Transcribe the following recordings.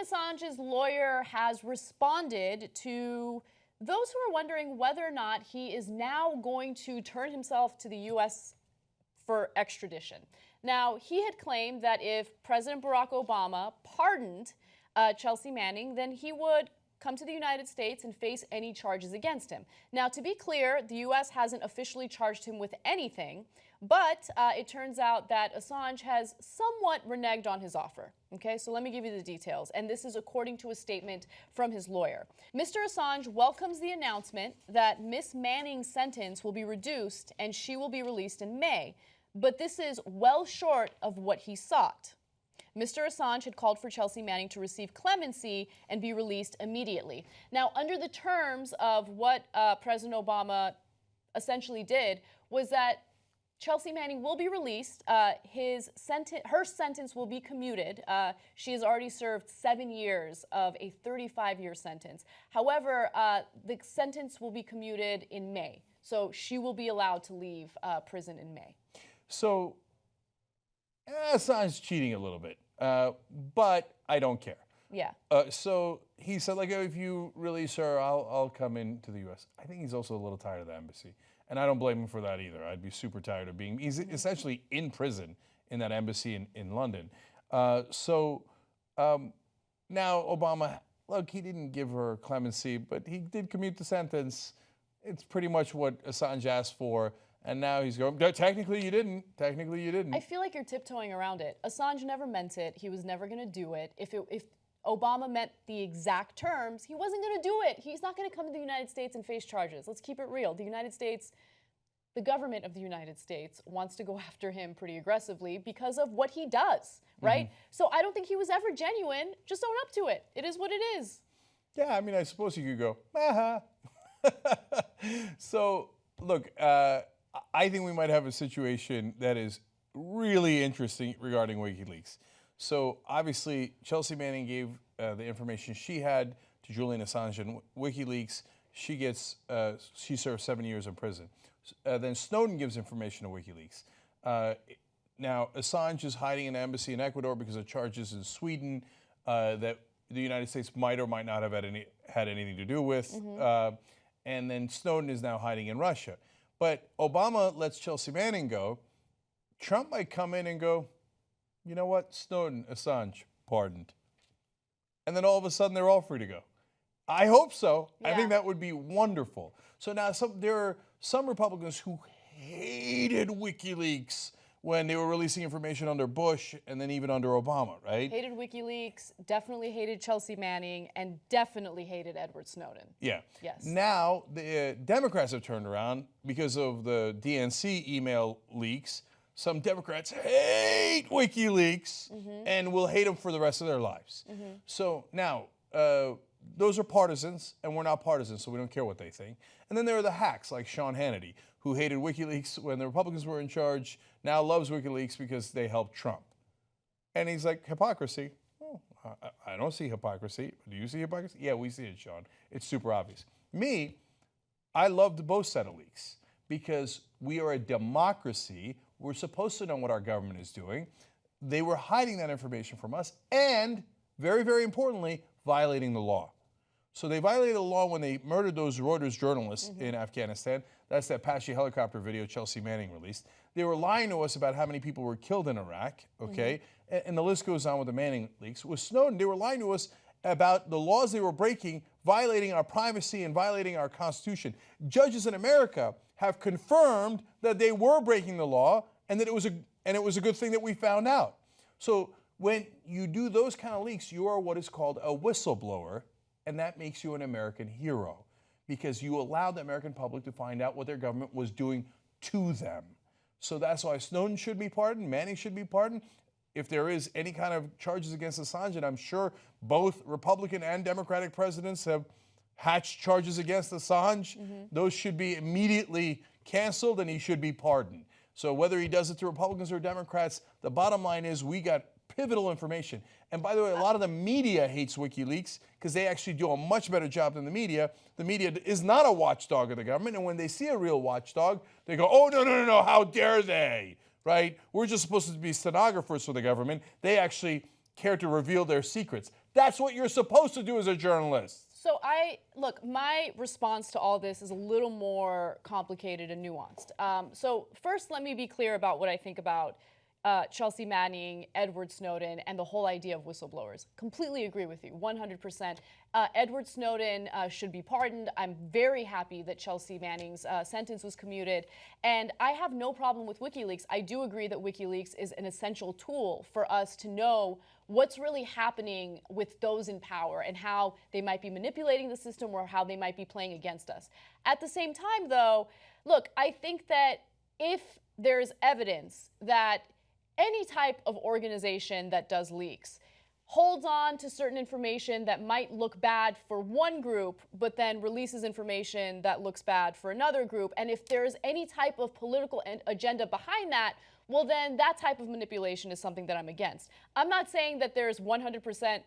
Assange's lawyer has responded to those who are wondering whether or not he is now going to turn himself to the U.S. for extradition. Now, he had claimed that if President Barack Obama pardoned Chelsea Manning, then he would come to the United States and face any charges against him. Now, to be clear, the U.S. hasn't officially charged him with anything, but it turns out that Assange has somewhat reneged on his offer. Okay, so let me give you the details, and this is according to a statement from his lawyer. Mr. Assange welcomes the announcement that Miss Manning's sentence will be reduced and she will be released in May, but this is well short of what he sought. Mr. Assange had called for Chelsea Manning to receive clemency and be released immediately. Now, under the terms of what President Obama essentially did was that Chelsea Manning will be released. Her sentence will be commuted. She has already served 7 years of a 35-year sentence. However, the sentence will be commuted in May, so she will be allowed to leave prison in May. So, Assange's cheating a little bit, but I don't care. Yeah. So he said, like, if you release her, I'll come into the U.S. I think he's also a little tired of the embassy. And I don't blame him for that either. I'd be super tired of he's essentially in prison in that embassy in London. Now Obama, look, he didn't give her clemency, but he did commute the sentence. It's pretty much what Assange asked for. And now he's going, technically you didn't. Technically you didn't. I feel like you're tiptoeing around it. Assange never meant it. He was never going to do it. If Obama meant the exact terms, he wasn't going to do it. He's not going to come to the United States and face charges. Let's keep it real. The United States, the government of the United States wants to go after him pretty aggressively because of what he does, right? So I don't think he was ever genuine. Just own up to it. It is what it is. Yeah, I mean, I suppose you could go, aha. So, look, I think we might have a situation that is really interesting regarding WikiLeaks. So obviously, Chelsea Manning gave the information she had to Julian Assange in WikiLeaks. She served 7 years in prison. Then Snowden gives information to WikiLeaks. Now, Assange is hiding in an embassy in Ecuador because of charges in Sweden that the United States might or might not have had anything to do with. And then Snowden is now hiding in Russia. But Obama lets Chelsea Manning go. Trump might come in and go, you know what, Snowden, Assange, pardoned. And then all of a sudden they're all free to go. I hope so. Yeah. I think that would be wonderful. So now there are some Republicans who hated WikiLeaks when they were releasing information under Bush and then even under Obama, right? Hated WikiLeaks, definitely hated Chelsea Manning, and definitely hated Edward Snowden. Yeah. Yes. Now the Democrats have turned around because of the DNC email leaks. Some Democrats hate WikiLeaks and will hate them for the rest of their lives. So now, those are partisans, and we're not partisans, so we don't care what they think. And then there are the hacks, like Sean Hannity, who hated WikiLeaks when the Republicans were in charge, now loves WikiLeaks because they helped Trump. And he's like, hypocrisy? Oh, I don't see hypocrisy. Do you see hypocrisy? Yeah, we see it, Sean. It's super obvious. Me, I loved both set of leaks because we are a democracy. We're supposed to know what our government is doing. They were hiding that information from us and, very, very importantly, violating the law. So they violated the law when they murdered those Reuters journalists in Afghanistan. That's that Apache helicopter video Chelsea Manning released. They were lying to us about how many people were killed in Iraq, okay? And the list goes on with the Manning leaks. With Snowden, they were lying to us about the laws they were breaking, violating our privacy and violating our Constitution. Judges in America have confirmed that they were breaking the law and that it was a good thing that we found out. So when you do those kind of leaks, you are what is called a whistleblower, and that makes you an American hero because you allowed the American public to find out what their government was doing to them. So that's why Snowden should be pardoned, Manning should be pardoned. If there is any kind of charges against Assange, and I'm sure both Republican and Democratic presidents have hatched charges against Assange, those should be immediately canceled and he should be pardoned. So whether he does it to Republicans or Democrats, the bottom line is we got pivotal information. And by the way, a lot of the media hates WikiLeaks because they actually do a much better job than the media. The media is not a watchdog of the government, and when they see a real watchdog, they go, oh, no, how dare they, right? We're just supposed to be stenographers for the government. They actually care to reveal their secrets. That's what you're supposed to do as a journalist. So look, my response to all this is a little more complicated and nuanced. So first, let me be clear about what I think about Chelsea Manning, Edward Snowden, and the whole idea of whistleblowers. Completely agree with you, 100%. Edward Snowden should be pardoned. I'm very happy that Chelsea Manning's sentence was commuted. And I have no problem with WikiLeaks. I do agree that WikiLeaks is an essential tool for us to know what's really happening with those in power and how they might be manipulating the system or how they might be playing against us. At the same time, though, look, I think that if there's evidence that any type of organization that does leaks holds on to certain information that might look bad for one group, but then releases information that looks bad for another group, and if there's any type of political agenda behind that, well, then that type of manipulation is something that I'm against. I'm not saying that there's 100%,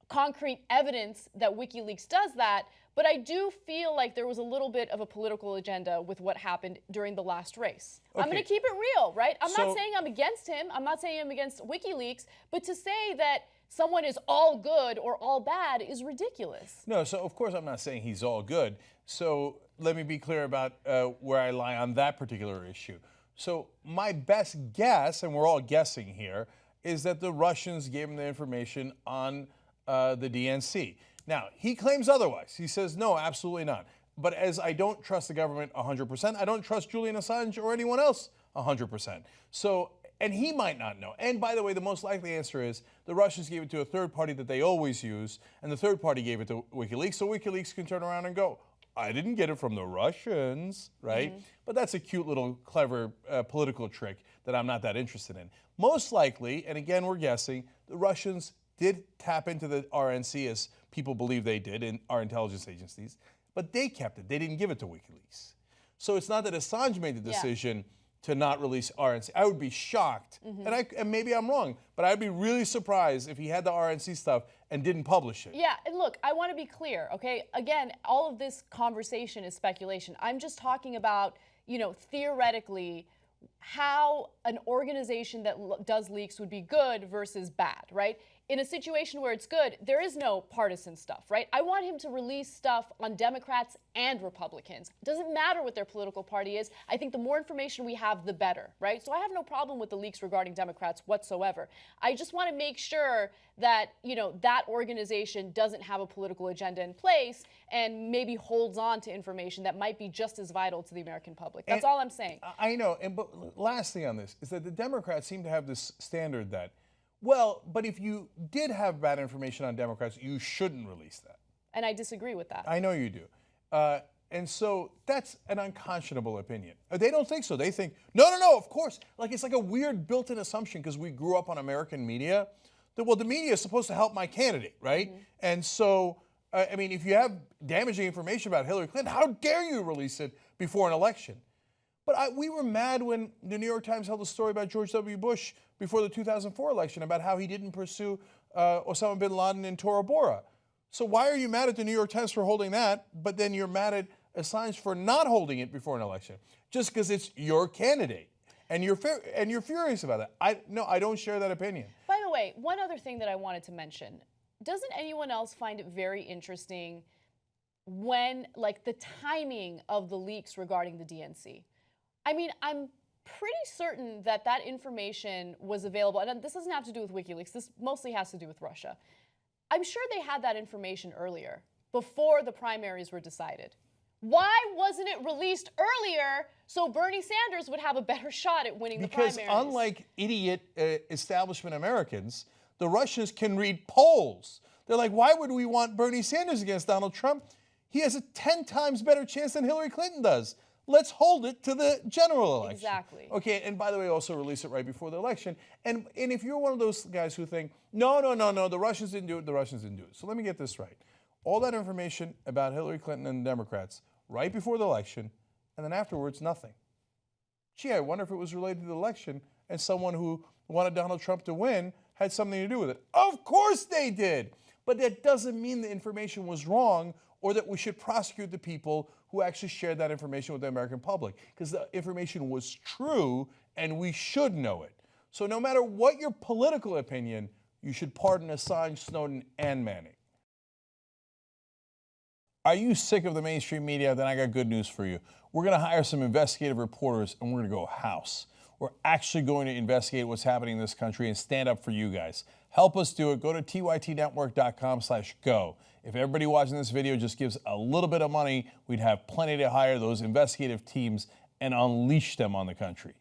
concrete evidence that WikiLeaks does that, but I do feel like there was a little bit of a political agenda with what happened during the last race. Okay. I'm going to keep it real, right? I'm not saying I'm against him. I'm not saying I'm against WikiLeaks, but to say that someone is all good or all bad is ridiculous. No, so of course I'm not saying he's all good. So let me be clear about where I lie on that particular issue. So my best guess, and we're all guessing here, is that the Russians gave him the information on the DNC. Now, he claims otherwise. He says, no, absolutely not. But as I don't trust the government 100%, I don't trust Julian Assange or anyone else 100%. So, and he might not know. And by the way, the most likely answer is the Russians gave it to a third party that they always use, and the third party gave it to WikiLeaks, so WikiLeaks can turn around and go, I didn't get it from the Russians, right? Mm-hmm. But that's a cute little clever political trick that I'm not that interested in. Most likely, and again, we're guessing, the Russians did tap into the RNC as people believe they did in our intelligence agencies, but they kept it. They didn't give it to WikiLeaks. So it's not that Assange made the decision to not release RNC. I would be shocked, and maybe I'm wrong, but I'd be really surprised if he had the RNC stuff and didn't publish it. Yeah, and look, I want to be clear, okay? Again, all of this conversation is speculation. I'm just talking about, theoretically, how an organization that does leaks would be good versus bad, right? In a situation where it's good, there is no partisan stuff, right? I want him to release stuff on Democrats and Republicans. It doesn't matter what their political party is. I think the more information we have, the better, right? So I have no problem with the leaks regarding Democrats whatsoever. I just want to make sure that, that organization doesn't have a political agenda in place and maybe holds on to information that might be just as vital to the American public. That's all I'm saying. I know, but last thing on this is that the Democrats seem to have this standard that, well, but if you did have bad information on Democrats, you shouldn't release that. And I disagree with that. I know you do. And so that's an unconscionable opinion. They don't think so. They think, no, of course. Like it's like a weird built-in assumption because we grew up on American media that, well, the media is supposed to help my candidate, right? Mm-hmm. And so, if you have damaging information about Hillary Clinton, how dare you release it before an election? But we were mad when the New York Times held a story about George W. Bush before the 2004 election about how he didn't pursue Osama bin Laden in Tora Bora. So why are you mad at the New York Times for holding that, but then you're mad at Assange for not holding it before an election? Just because it's your candidate. And you're furious about that. I don't share that opinion. By the way, one other thing that I wanted to mention. Doesn't anyone else find it very interesting when, the timing of the leaks regarding the DNC? I'm pretty certain that information was available, and this doesn't have to do with WikiLeaks, this mostly has to do with Russia. I'm sure they had that information earlier, before the primaries were decided. Why wasn't it released earlier so Bernie Sanders would have a better shot at winning the primaries? Because unlike idiot establishment Americans, the Russians can read polls. They're like, why would we want Bernie Sanders against Donald Trump? He has a 10 times better chance than Hillary Clinton does. Let's hold it to the general election. Exactly. Okay, and by the way, also release it right before the election. And if you're one of those guys who think, no, the Russians didn't do it, So let me get this right. All that information about Hillary Clinton and the Democrats right before the election, and then afterwards, nothing. Gee, I wonder if it was related to the election and someone who wanted Donald Trump to win had something to do with it. Of course they did. But that doesn't mean the information was wrong or that we should prosecute the people who actually shared that information with the American public, because the information was true and we should know it. So no matter what your political opinion, you should pardon Assange, Snowden, and Manning. Are you sick of the mainstream media? Then I got good news for you. We're going to hire some investigative reporters and we're going to go house. We're actually going to investigate what's happening in this country and stand up for you guys. Help us do it. Go to tytnetwork.com/go. If everybody watching this video just gives a little bit of money, we'd have plenty to hire those investigative teams and unleash them on the country.